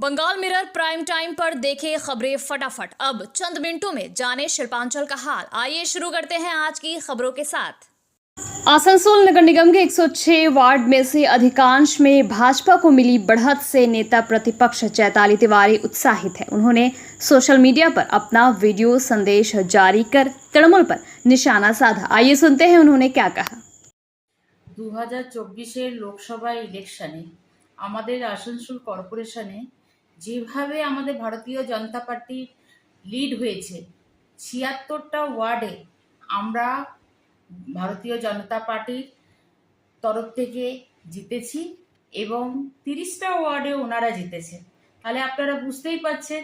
Bengal mirror prime time पर देखे खबरें फटाफट। अब चंद मिनटों में जाने शिल्पांचल का हाल। आइए शुरू करते हैं आज की खबरों के साथ। आसनसोल नगर निगम के 106 वार्ड में से अधिकांश में भाजपा को मिली बढ़त से नेता प्रतिपक्ष चैताली तिवारी उत्साहित है। उन्होंने सोशल मीडिया पर अपना वीडियो संदेश जारी कर तृणमूल पर निशाना साधा। आइए सुनते हैं उन्होंने क्या कहा। 2024 लोकसभा इलेक्शने আমাদের আসানসোল কর্পোরেশনে যেভাবে আমাদের ভারতীয় জনতা পার্টি লিড হয়েছে ৭৬টা ওয়ার্ডে আমরা ভারতীয় জনতা পার্টির তরফ থেকে জিতেছি এবং ৩০টা ওয়ার্ডে ওনারা জিতেছে। তাহলে আপনারা বুঝতেই পাচ্ছেন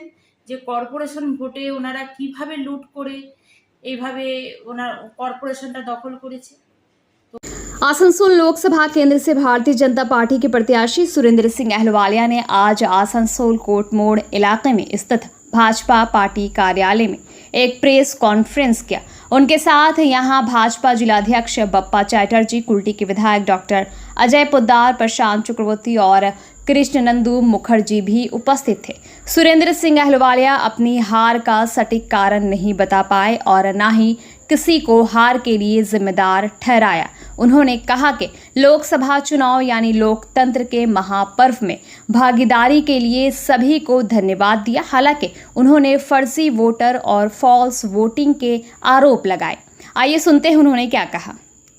যে কর্পোরেশন ভোটে ওনারা কিভাবে লুট করে এইভাবে ওনার কর্পোরেশনটা দখল করেছে। आसनसोल लोकसभा केंद्र से भारतीय जनता पार्टी के प्रत्याशी सुरेंद्र सिंह अहलुवालिया ने आज आसनसोल कोट मोड़ इलाके में स्थित भाजपा पार्टी कार्यालय में एक प्रेस कॉन्फ्रेंस किया। उनके साथ यहां भाजपा जिलाध्यक्ष बप्पा चैटर्जी, कुल्टी के विधायक डॉक्टर अजय पोद्दार, प्रशांत चक्रवर्ती और कृष्णनंदू मुखर्जी भी उपस्थित थे। सुरेंद्र सिंह अहलुवालिया अपनी हार का सटीक कारण नहीं बता पाए और न ही किसी को हार के लिए जिम्मेदार ठहराया। उन्होंने कहा कि लोकसभा चुनाव यानी लोकतंत्र के महापर्व में भागीदारी के लिए सभी को धन्यवाद दिया। हालांकि उन्होंने फर्जी वोटर और फॉल्स वोटिंग के आरोप लगाए। आइए सुनते हैं उन्होंने क्या कहा।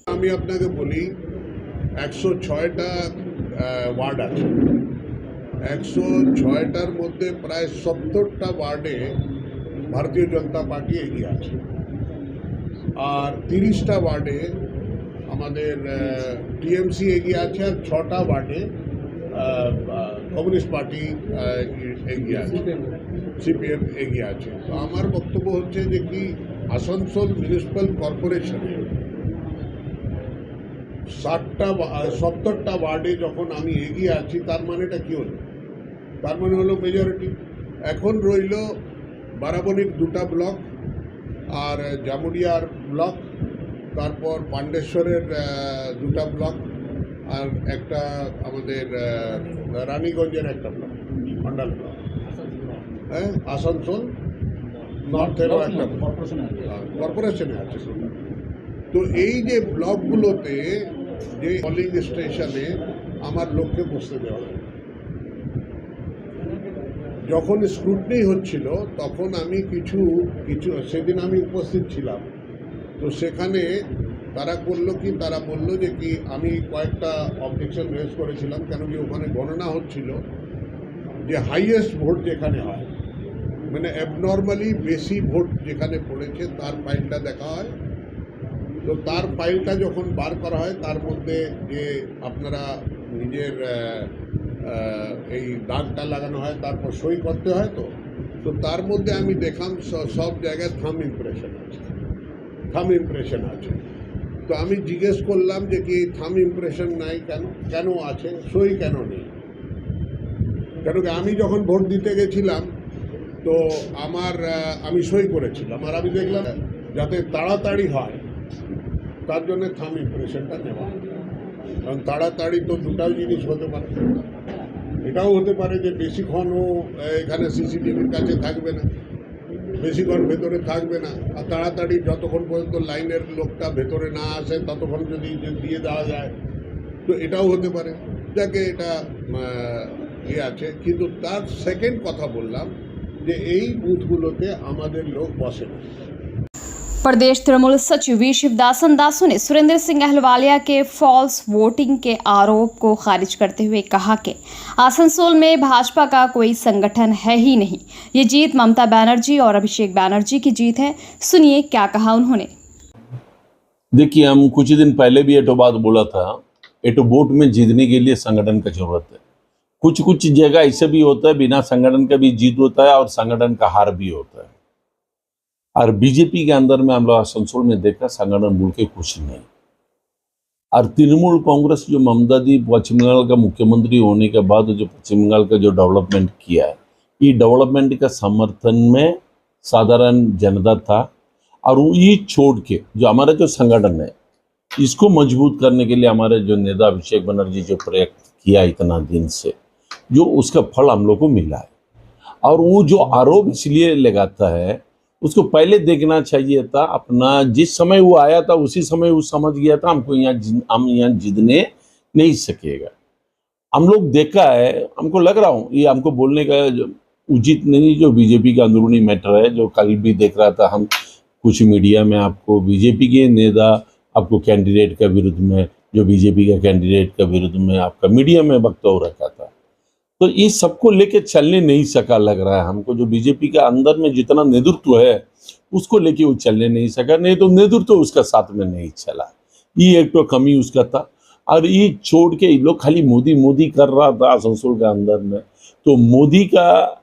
আমি আপনাকে বলি 106টা ওয়ার্ড আছে। 106টার মধ্যে প্রায় 70টা ওয়ার্ডে ভারতীয় জনতা পার্টি এগিয়ে আছে আর 30টা ওয়ার্ডে আমাদের টিএমসি এগিয়ে আছে আর 6টা ওয়ার্ডে কমিউনিস্ট পার্টি এগিয়ে আছে, সিপিএম এগিয়ে আছে। তো আমার বক্তব্য হচ্ছে যে কি আসানসোল মিউনিসিপ্যাল কর্পোরেশনে 70টা ওয়ার্ডে যখন আমি এগিয়ে আছি তার মানেটা কি হলো? তার মানে হলো মেজরিটি। এখন রইল বারাবণীর 2টা ব্লক আর জামুরিয়ার ব্লক, তারপর পাণ্ডেশ্বরের 2টা ব্লক আর একটা আমাদের রানীগঞ্জের একটা ব্লক, মন্ডল ব্লক, হ্যাঁ, আসানসোল নর্থেরও একটা কর্পোরেশনে আছে। তো এই যে ব্লকগুলোতে যে পোলিং স্টেশনে আমার লোককে বসতে দেওয়া হয়, যখন স্ক্রুটনি হচ্ছিল তখন আমি কিছু সেদিন আমি উপস্থিত ছিলাম। তো সেখানে তারা করলো কি, তারা বললো যে কি আমি কয়েকটা অবজেকশন রেজ করেছিলাম, কেন কি ওখানে গণনা হচ্ছিল যে হাইয়েস্ট ভোট যেখানে হয়, মানে অ্যাবনর্মালি বেশি ভোট যেখানে পড়েছে তার ফাইলটা দেখা হয়। তো তার ফাইলটা যখন বার করা হয় তার মধ্যে যে আপনারা নিজের এই দাগটা লাগানো হয়, তারপর সই করতে হয়। তো তার মধ্যে আমি দেখলাম সব জায়গায় থাম ইমপ্রেশন আছে। তো আমি জিজ্ঞেস করলাম যে কি থাম ইমপ্রেশন নাই কেন আছে, সই কেন নেই? কেন কি আমি যখন ভোট দিতে গেছিলাম তো আমি সই করেছিলাম আর আমি দেখলাম যাতে তাড়াতাড়ি হয় তার জন্য থাম ইমপ্রেশনটা নেওয়া। কারণ তাড়াতাড়ি তো দুটাও জিনিস হতে পারে, এটাও হতে পারে যে বেশিক্ষণও এখানে সিসিটিভির কাছে থাকবে না, বেশিক্ষণ ভেতরে থাকবে না, আর তাড়াতাড়ি যতক্ষণ পর্যন্ত লাইনের লোকটা ভেতরে না আসে ততক্ষণ যদি দিয়ে দেওয়া যায়, তো এটাও হতে পারে। যাকে এটা আছে। কিন্তু তার সেকেন্ড কথা বললাম যে এই বুথগুলোতে আমাদের লোক বসে না। प्रदेश तृणमूल सचिव वी शिवदासन दासू ने सुरेंद्र सिंह अहलुवालिया के फॉल्स वोटिंग के आरोप को खारिज करते हुए कहा कि आसनसोल में भाजपा का कोई संगठन है ही नहीं। ये जीत ममता बनर्जी और अभिषेक बनर्जी की जीत है। सुनिए क्या कहा उन्होंने। देखिए, हम कुछ दिन पहले भी एटो बात बोला था, एटो वोट में जीतने के लिए संगठन का जरूरत है। कुछ जगह ऐसे भी होता है बिना संगठन का भी जीत होता है और संगठन का हार भी होता है। और बीजेपी के अंदर में हम लोग आसनसोल में देखा संगठन बोल के कुछ नहीं। और तृणमूल कांग्रेस जो ममता दी पश्चिम बंगाल का मुख्यमंत्री होने के बाद जो पश्चिम बंगाल का जो डेवलपमेंट किया है, ये डेवलपमेंट का समर्थन में साधारण जनता था। और ये छोड़ के जो हमारा जो संगठन है इसको मजबूत करने के लिए हमारे जो नेता अभिषेक बनर्जी जो प्रयास किया इतना दिन से, जो उसका फल हम लोग को मिला है। और वो जो आरोप इसलिए लगाता है, उसको पहले देखना चाहिए था। अपना जिस समय वो आया था उसी समय वो समझ गया था हम यहाँ जीतने नहीं सकेगा। हम लोग देखा है, हमको लग रहा हूँ ये हमको बोलने का उचित नहीं, जो बीजेपी का अंदरूनी मैटर है, जो कल भी देख रहा था हम कुछ मीडिया में, आपको बीजेपी के नेता आपको कैंडिडेट के विरुद्ध में, जो बीजेपी का कैंडिडेट के विरुद्ध में आपका मीडिया में वक्तव्य रखा था। तो इस सबको लेके चलने नहीं सका, लग रहा है हमको। जो बीजेपी का अंदर में जितना नेतृत्व है उसको लेके वो चलने नहीं सका, नहीं तो नेतृत्व उसका साथ में नहीं चला। ये एक तो कमी उसका था। और ये छोड़ के लोग खाली मोदी मोदी कर रहा था आसनसोल के अंदर में, तो मोदी का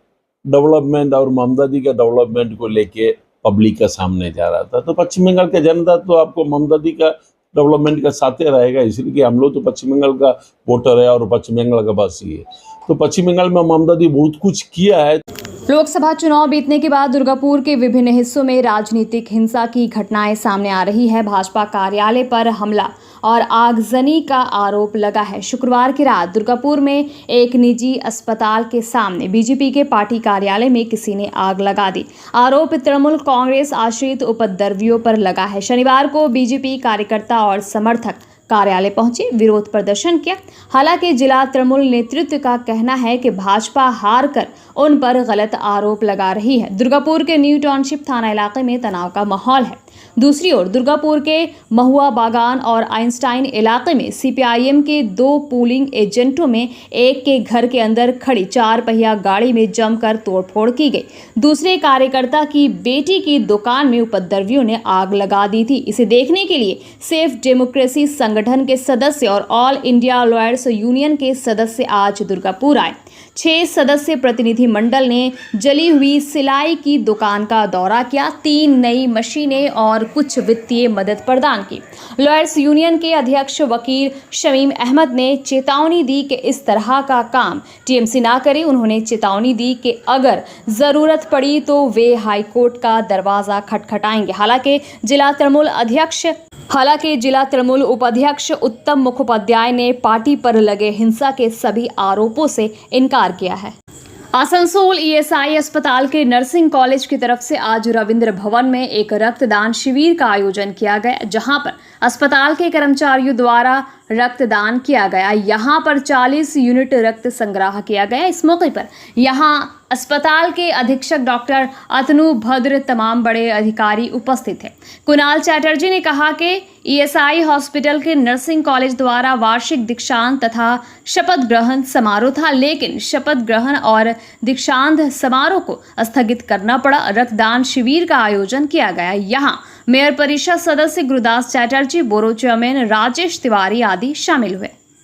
डेवलपमेंट और ममता दी का डेवलपमेंट को लेके पब्लिक का सामने जा रहा था। तो पश्चिम बंगाल का जनता तो आपको ममता दी का डेवलपमेंट का साथ रहेगा, इसलिए कि हम लोग तो पश्चिम बंगाल का वोटर है और पश्चिम बंगाल का वासी है। तो पश्चिम बंगाल में ममता दी बहुत कुछ किया है। लोकसभा चुनाव बीतने के बाद दुर्गापुर के विभिन्न हिस्सों में राजनीतिक हिंसा की घटनाएं सामने आ रही है। भाजपा कार्यालय पर हमला और आगजनी का आरोप लगा है। शुक्रवार की रात दुर्गापुर में एक निजी अस्पताल के सामने बीजेपी के पार्टी कार्यालय में किसी ने आग लगा दी। आरोप तृणमूल कांग्रेस आश्रित उपद्रवियों पर लगा है। शनिवार को बीजेपी कार्यकर्ता और समर्थक कार्यालय पहुंचे, विरोध प्रदर्शन किया। हालांकि जिला तृणमूल नेतृत्व का कहना है कि भाजपा हार कर उन पर गलत आरोप लगा रही है। दुर्गापुर के न्यू टाउनशिप थाना इलाके में तनाव का माहौल है। दूसरी ओर दुर्गापुर के महुआ बागान और आइंस्टाइन इलाके में सीपीआईएम के 2 पोलिंग एजेंटों में एक के घर के अंदर खड़ी 4 पहिया गाड़ी में जमकर तोड़फोड़ की गई। दूसरे कार्यकर्ता की बेटी की दुकान में उपद्रवियों ने आग लगा दी थी। इसे देखने के लिए सेफ डेमोक्रेसी संगठन के सदस्य और ऑल इंडिया लॉयर्स यूनियन के सदस्य आज दुर्गापुर आए। 6 सदस्य प्रतिनिधि मंडल ने जली हुई सिलाई की दुकान का दौरा किया, 3 नई मशीनें और कुछ वित्तीय मदद प्रदान की। लॉयर्स यूनियन के अध्यक्ष वकील शमीम अहमद ने चेतावनी दी कि इस तरह का काम टीएमसी ना करे। उन्होंने चेतावनी दी कि अगर जरूरत पड़ी तो वे हाईकोर्ट का दरवाजा खटखटाएंगे। हालांकि जिला तृणमूल उपाध्यक्ष उत्तम मुखोपाध्याय ने पार्टी पर लगे हिंसा के सभी आरोपों से इनकार किया है। आसनसोल ईएसआई अस्पताल के नर्सिंग कॉलेज की तरफ से आज रविंद्र भवन में एक रक्तदान शिविर का आयोजन किया गया, जहां पर अस्पताल के कर्मचारियों द्वारा रक्तदान किया गया। यहां पर 40 यूनिट रक्त संग्रह किया गया। इस मौके पर यहां अस्पताल के अधीक्षक डॉक्टर अतनु भद्र, तमाम बड़े अधिकारी उपस्थित थे। कुणाल चैटर्जी ने कहा कि ईएसआई हॉस्पिटल के नर्सिंग कॉलेज द्वारा वार्षिक दीक्षांत तथा शपथ ग्रहण समारोह था, लेकिन शपथ ग्रहण और दीक्षांत समारोह को स्थगित करना पड़ा। रक्तदान शिविर का आयोजन किया गया। यहाँ मेयर परिषद सदस्य गुरुदास चैटर्जी, बोरो चेयरमैन राजेश तिवारी आदि शामिल हुए।